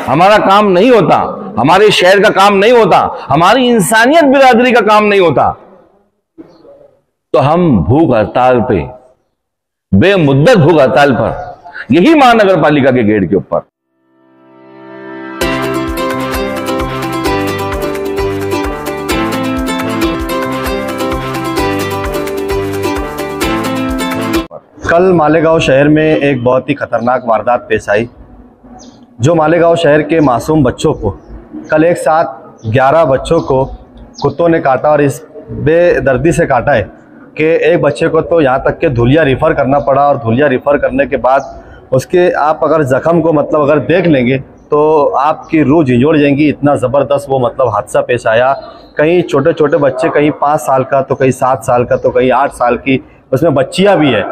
हमारा काम नहीं होता, हमारे शहर का काम नहीं होता, हमारी इंसानियत बिरादरी का काम नहीं होता, तो हम भूख हड़ताल पे, बेमुद्दत भूख हड़ताल पर, यही महानगर पालिका के गेट के ऊपर। कल मालेगांव शहर में एक बहुत ही खतरनाक वारदात पेश आई, जो मालेगांव शहर के मासूम बच्चों को, कल एक साथ 11 बच्चों को कुत्तों ने काटा, और इस बेदर्दी से काटा है कि एक बच्चे को तो यहाँ तक के धुलिया रेफ़र करना पड़ा, और धुलिया रेफ़र करने के बाद उसके आप अगर ज़ख्म को अगर देख लेंगे तो आपकी रूह झिंझोड़ जाएंगी, इतना ज़बरदस्त वो हादसा पेश आया। कहीं छोटे छोटे बच्चे, कहीं 5 साल का, तो कहीं 7 साल का, तो कहीं 8 साल की, उसमें बच्चियाँ भी है।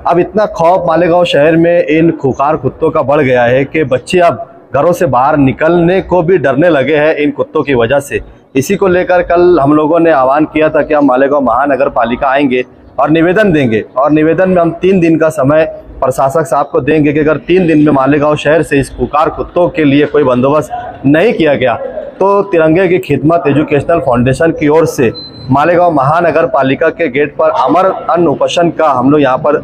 अब इतना खौफ मालेगांव शहर में इन खुखार कुत्तों का बढ़ गया है कि बच्चे अब घरों से बाहर निकलने को भी डरने लगे हैं इन कुत्तों की वजह से। इसी को लेकर कल हम लोगों ने आह्वान किया था कि हम मालेगांव महानगर पालिका आएंगे और निवेदन देंगे, और निवेदन में हम 3 दिन का समय प्रशासक साहब को देंगे कि अगर 3 दिन में मालेगांव शहर से इस खुखार कुत्तों के लिए कोई बंदोबस्त नहीं किया गया तो तिरंगे की खिदमत एजुकेशनल फाउंडेशन की ओर से मालेगांव महानगर पालिका के गेट पर अमर अन्न उपोषण का हम लोग यहाँ पर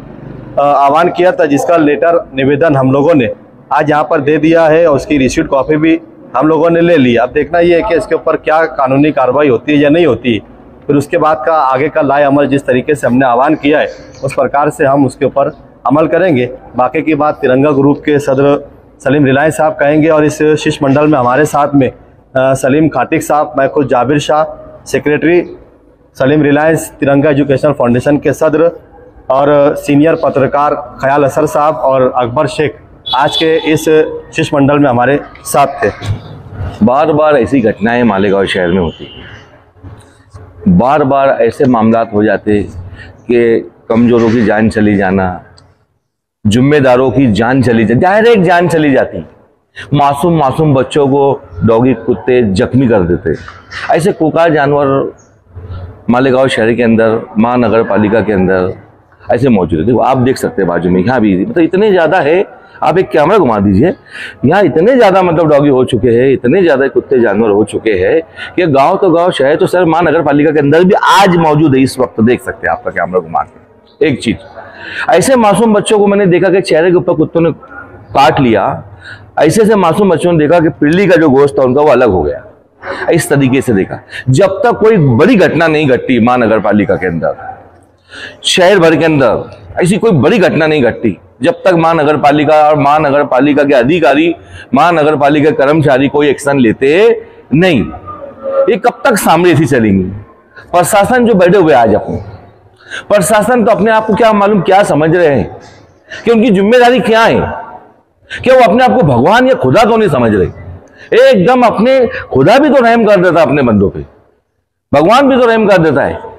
आह्वान किया था, जिसका लेटर निवेदन हम लोगों ने आज यहाँ पर दे दिया है, और उसकी रिसीट कॉपी भी हम लोगों ने ले ली। अब देखना ये है कि इसके ऊपर क्या कानूनी कार्रवाई होती है या नहीं होती, फिर उसके बाद का आगे का लाए अमल जिस तरीके से हमने आह्वान किया है उस प्रकार से हम उसके ऊपर अमल करेंगे। बाकी की बात तिरंगा ग्रुप के सदर सलीम रिलायंस साहब कहेंगे, और इस शिष्टमंडल में हमारे साथ में सलीम खाटिक साहब, मैं खुद जाबिर शाह सेक्रेटरी सलीम रिलायंस तिरंगा एजुकेशनल फाउंडेशन के सदर, और सीनियर पत्रकार ख्याल असर साहब और अकबर शेख आज के इस शिष्टमंडल में हमारे साथ थे। बार बार ऐसी घटनाएं मालेगांव शहर में होती, बार बार ऐसे मामलात हो जाते कि कमजोरों की जान चली जाना, जिम्मेदारों की जान चली जाती, डायरेक्ट जान चली जाती, मासूम मासूम बच्चों को डॉगी कुत्ते जख्मी कर देते। ऐसे खुखार जानवर मालेगांव शहर के अंदर, महानगर पालिका के अंदर ऐसे मौजूद है। आप देख सकते हैं बाजू में, यहाँ भी मतलब इतने ज़्यादा है, आप एक कैमरा घुमा दीजिए, यहाँ इतने ज़्यादा डॉगी हो चुके हैं, इतने ज़्यादा कुत्ते जानवर हो चुके हैं कि गांव तो गांव, शहर तो शहर, महानगर पालिका के अंदर भी आज मौजूद है। इस वक्त देख सकते हैं आपका कैमरा घुमा के। एक चीज़, ऐसे मासूम बच्चों को मैंने देखा कि चेहरे के ऊपर कुत्तों ने काट लिया, ऐसे मासूम बच्चों ने देखा कि पिल्ली का जो गोश्त था उनका वो अलग हो गया, इस तरीके से देखा। जब तक कोई बड़ी घटना नहीं घटती महानगर पालिका के अंदर, शहर भर के अंदर ऐसी कोई बड़ी घटना नहीं घटती, जब तक महानगर पालिका और महानगर पालिका के अधिकारी, महानगर पालिका के कर्मचारी कोई एक्शन लेते नहीं। ये कब तक सामने ऐसी चलेंगी? प्रशासन जो बैठे हुए आज अपने, प्रशासन तो अपने आप को क्या मालूम क्या समझ रहे हैं कि उनकी जिम्मेदारी क्या है, क्या वो अपने आप को भगवान या खुदा तो नहीं समझ रहे। एकदम अपने खुदा भी तो रहम कर देता अपने बंदों पे, भगवान भी तो रहम कर देता है।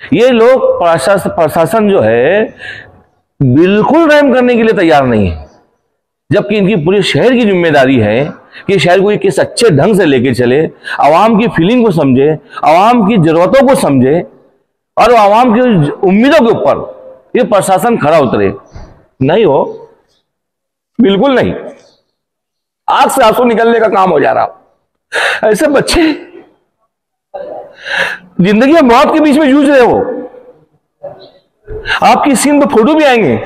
ये लोग प्रशासन जो है बिल्कुल रहम करने के लिए तैयार नहीं है, जबकि इनकी पूरी शहर की जिम्मेदारी है कि शहर को किस अच्छे ढंग से लेके चले, आवाम की फीलिंग को समझे, आवाम की जरूरतों को समझे, और आवाम की उम्मीदों के ऊपर ये प्रशासन खड़ा उतरे। नहीं हो, बिल्कुल नहीं। आंख से आंसू निकलने का काम हो जा रहा। ऐसे बच्चे जिंदगी और मौत के बीच में जूझ रहे हो। आपकी स्क्रीन पर फोटो भी आएंगे।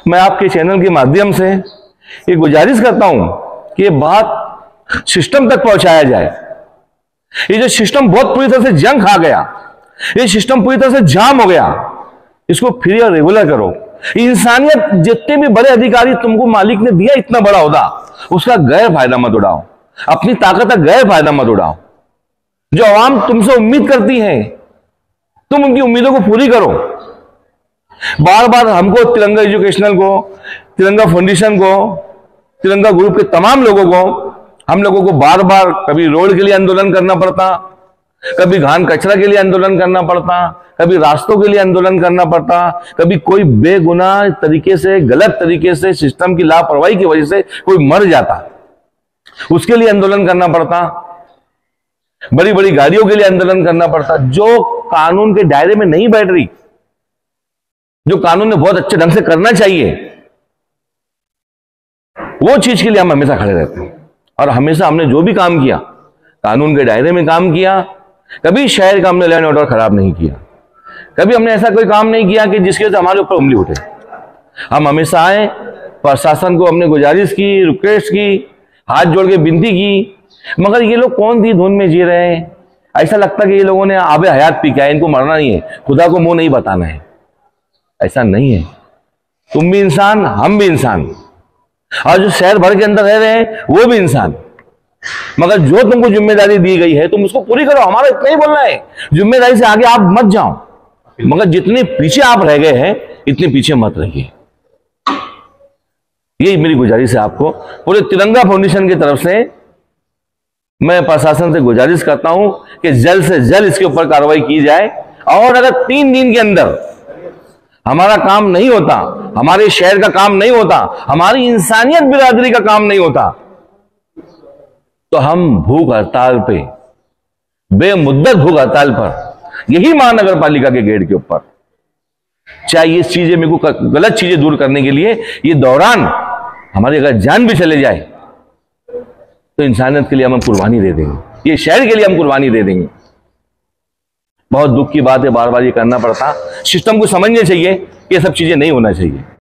मैं आपके चैनल के माध्यम से ये गुजारिश करता हूं कि ये बात सिस्टम तक पहुंचाया जाए। ये जो सिस्टम बहुत पूरी तरह से जंग खा गया, ये सिस्टम पूरी तरह से जाम हो गया, इसको फिर या रेगुलर करो। इंसानियत, जितने भी बड़े अधिकारी तुमको मालिक ने दिया इतना बड़ा होगा, उसका गैर फायदा मत उड़ाओ, अपनी ताकत का गैर फायदा मत उड़ाओ। जो आवाम तुमसे उम्मीद करती है, तुम उनकी उम्मीदों को पूरी करो। बार बार हमको तिरंगा एजुकेशनल को, तिरंगा फाउंडेशन को, तिरंगा ग्रुप के तमाम लोगों को, हम लोगों को बार बार कभी रोड के लिए आंदोलन करना पड़ता, कभी घान कचरा के लिए आंदोलन करना पड़ता, कभी रास्तों के लिए आंदोलन करना पड़ता, कभी कोई बेगुनाह तरीके से, गलत तरीके से, सिस्टम की लापरवाही की वजह से कोई मर जाता, उसके लिए आंदोलन करना पड़ता, बड़ी बड़ी गाड़ियों के लिए आंदोलन करना पड़ता, जो कानून के दायरे में नहीं बैठ रही, जो कानून ने बहुत अच्छे ढंग से करना चाहिए, वो चीज के लिए हम हमेशा खड़े रहते हैं। और हमेशा हमने जो भी काम किया कानून के दायरे में काम किया, कभी शहर का हमने लॉ एंड ऑर्डर खराब नहीं किया, कभी हमने ऐसा कोई काम नहीं किया कि जिसके वजह से हमारे ऊपर उंगली उठे। हम हमेशा आए, प्रशासन को हमने गुजारिश की, रिक्वेस्ट की, हाथ जोड़ के विनती की, मगर ये लोग कौन सी धुन में जी रहे हैं। ऐसा लगता है कि ये लोगों ने आबे हयात पी के है, इनको मरना नहीं है, खुदा को मुंह नहीं बताना है। ऐसा नहीं है, तुम भी इंसान, हम भी इंसान, और जो शहर भर के अंदर रह रहे हैं वो भी इंसान। मगर जो तुमको जिम्मेदारी दी गई है तुम उसको पूरी करो। हमारा इतना ही बोलना है, जिम्मेदारी से आगे आप मत जाओ, मगर जितने पीछे आप रह गए हैं इतने पीछे मत रहिए। यही मेरी गुजारिश है आपको। पूरे तिरंगा फाउंडेशन की तरफ से मैं प्रशासन से गुजारिश करता हूं कि जल्द से जल्द इसके ऊपर कार्रवाई की जाए, और अगर 3 दिन के अंदर हमारा काम नहीं होता, हमारे शहर का काम नहीं होता, हमारी इंसानियत बिरादरी का काम नहीं होता, तो हम भूख हड़ताल पे, बेमुद्दत भूख हड़ताल पर, यही महानगर पालिका के गेट के ऊपर, चाहे ये चीजें मेरे को गलत चीजें दूर करने के लिए ये दौरान हमारी अगर जान भी चले जाए तो इंसानियत के लिए हम कुर्बानी दे देंगे, ये शहर के लिए हम कुर्बानी दे देंगे। बहुत दुख की बात है, बार बार ये करना पड़ता। सिस्टम को समझने चाहिए कि ये सब चीजें नहीं होना चाहिए।